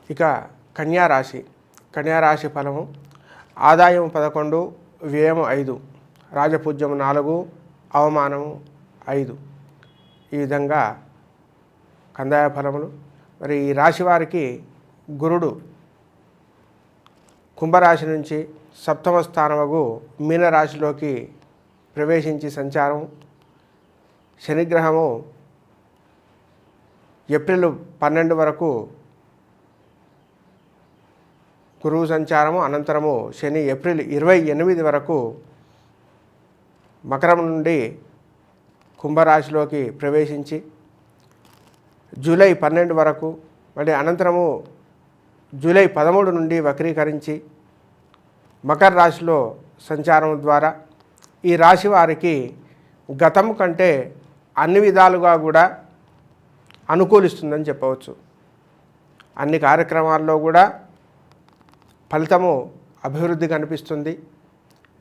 ఇక కన్యారాశి. కన్యారాశి ఫలము: ఆదాయం 11, వ్యయం 5, రాజపూజ్యం 4, అవమానము 5. ఈ విధంగా కందాయ ఫలములు. మరి ఈ రాశి వారికి గురుడు కుంభరాశి నుంచి సప్తమ స్థానముగు మీనరాశిలోకి ప్రవేశించి సంచారం. శనిగ్రహము ఏప్రిల్ 12 వరకు గురువు సంచారము, అనంతరము శని ఏప్రిల్ 28 వరకు మకరం నుండి కుంభరాశిలోకి ప్రవేశించి జూలై 12 వరకు, మళ్ళీ అనంతరము జూలై 13 నుండి వక్రీకరించి మకర రాశిలో సంచారం ద్వారా ఈ రాశి వారికి గతం కంటే అన్ని విధాలుగా కూడా అనుకూలిస్తుందని చెప్పవచ్చు. అన్ని కార్యక్రమాల్లో కూడా ఫలితము అభివృద్ధి కనిపిస్తుంది.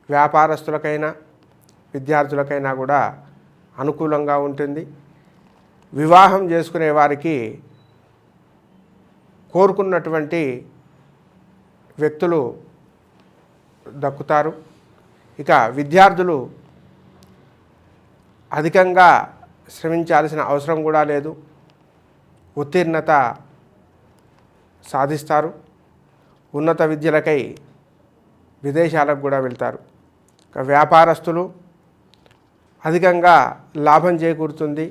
వ్యాపారస్తులకైనా విద్యార్థులకైనా కూడా అనుకూలంగా ఉంటుంది. వివాహం చేసుకునే వారికి కోరుకున్నటువంటి వ్యక్తులు దక్కుతారు. ఇక విద్యార్థులు అధికంగా శ్రమించాల్సిన అవసరం కూడా లేదు. ఉత్తీర్ణత సాధిస్తారు. ఉన్నత విద్యలకై విదేశాలకు కూడా వెళ్తారు. ఇక వ్యాపారస్తులు అధికంగా లాభం చేకూరుతుంది.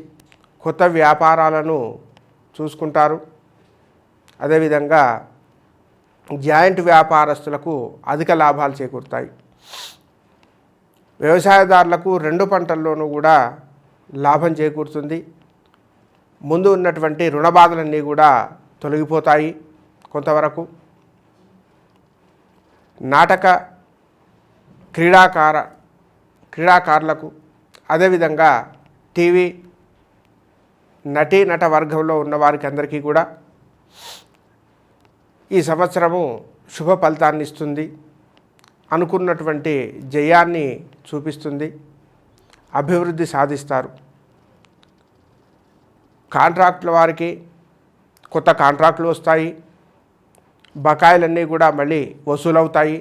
కొత్త వ్యాపారాలను చూసుకుంటారు. అదేవిధంగా జాయింట్ వ్యాపారస్తులకు అధిక లాభాలు చేకూరుతాయి. వ్యవసాయదారులకు 2 పంటల్లోనూ కూడా లాభం చేకూరుతుంది. ముందు ఉన్నటువంటి రుణ బాధలన్నీ కూడా తొలగిపోతాయి కొంతవరకు. నాటక క్రీడాకారులకు, అదేవిధంగా టీవీ నట వర్గంలో ఉన్న వారికి అందరికీ కూడా ఈ సంవత్సరము శుభ ఫలితాన్ని ఇస్తుంది. అనుకున్నటువంటి జయాన్ని చూపిస్తుంది. అభివృద్ధి సాధిస్తారు. కాంట్రాక్టుల వారికి కొత్త కాంట్రాక్టులు వస్తాయి. బకాయిలన్నీ కూడా మళ్ళీ వసూలవుతాయి.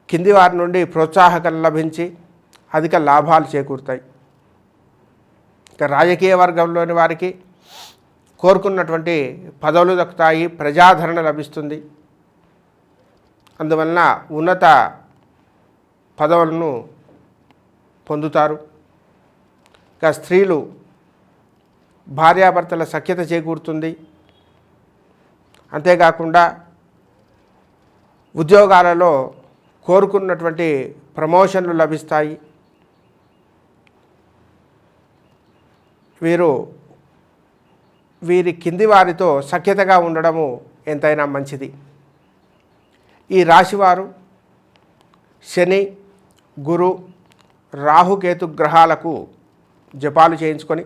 కింది వారి నుండి ప్రోత్సాహకం లభించి అధిక లాభాలు చేకూరుతాయి. ఇక రాజకీయ వర్గంలోని వారికి కోరుకున్నటువంటి పదవులు దక్కుతాయి. ప్రజాదరణ లభిస్తుంది. అందువలన ఉన్నత పదవులను పొందుతారు. ఇక స్త్రీలు భార్యాభర్తల సఖ్యత చేకూరుతుంది. అంతేకాకుండా ఉద్యోగాలలో కోరుకున్నటువంటి ప్రమోషన్లు లభిస్తాయి. వీరి కింది వారితో సఖ్యతగా ఉండడము ఎంతైనా మంచిది. ఈ రాశివారు శని, గురు, రాహుకేతు గ్రహాలకు జపాలు చేయించుకొని,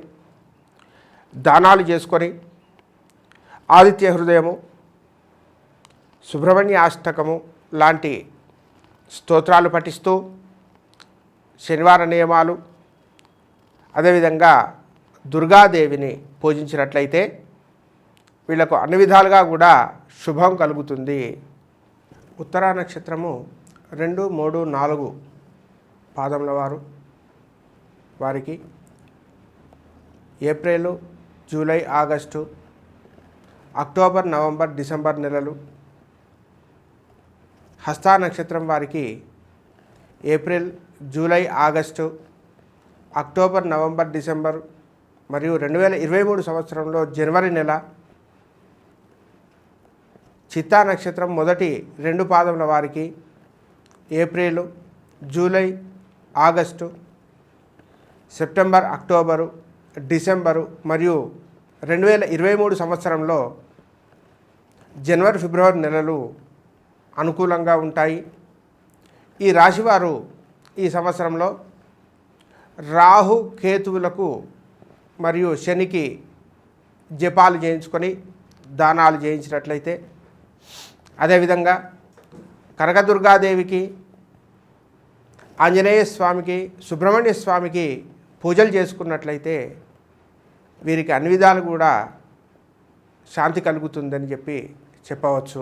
దానాలు చేసుకొని, ఆదిత్య హృదయము, సుబ్రహ్మణ్య అష్టకము లాంటి స్తోత్రాలు పఠిస్తూ, శనివార నియమాలు, అదేవిధంగా దుర్గాదేవిని పూజించినట్లయితే వీళ్లకు అన్ని విధాలుగా కూడా శుభం కలుగుతుంది. ఉత్తరా నక్షత్రము 2, 3, 4 పాదముల వారికి April, July, August, October, November, December నెలలు. హస్తా నక్షత్రం వారికి April, July, August, October, November, December మరియు 2023 సంవత్సరంలో జనవరి నెల. చిత్తా నక్షత్రం మొదటి 2 పాదముల వారికి April, July, August, September, October, December మరియు 2023 సంవత్సరంలో జనవరి, ఫిబ్రవరి నెలలు అనుకూలంగా ఉంటాయి. ఈ రాశివారు ఈ సంవత్సరంలో రాహు కేతువులకు మరియు శనికి జపాలు చేయించుకొని దానాలు చేయించినట్లయితే, అదేవిధంగా కనకదుర్గాదేవికి, ఆంజనేయ స్వామికి, సుబ్రహ్మణ్య స్వామికి పూజలు చేసుకున్నట్లయితే వీరికి అన్ని విధాలు కూడా శాంతి కలుగుతుందని చెప్పి చెప్పవచ్చు.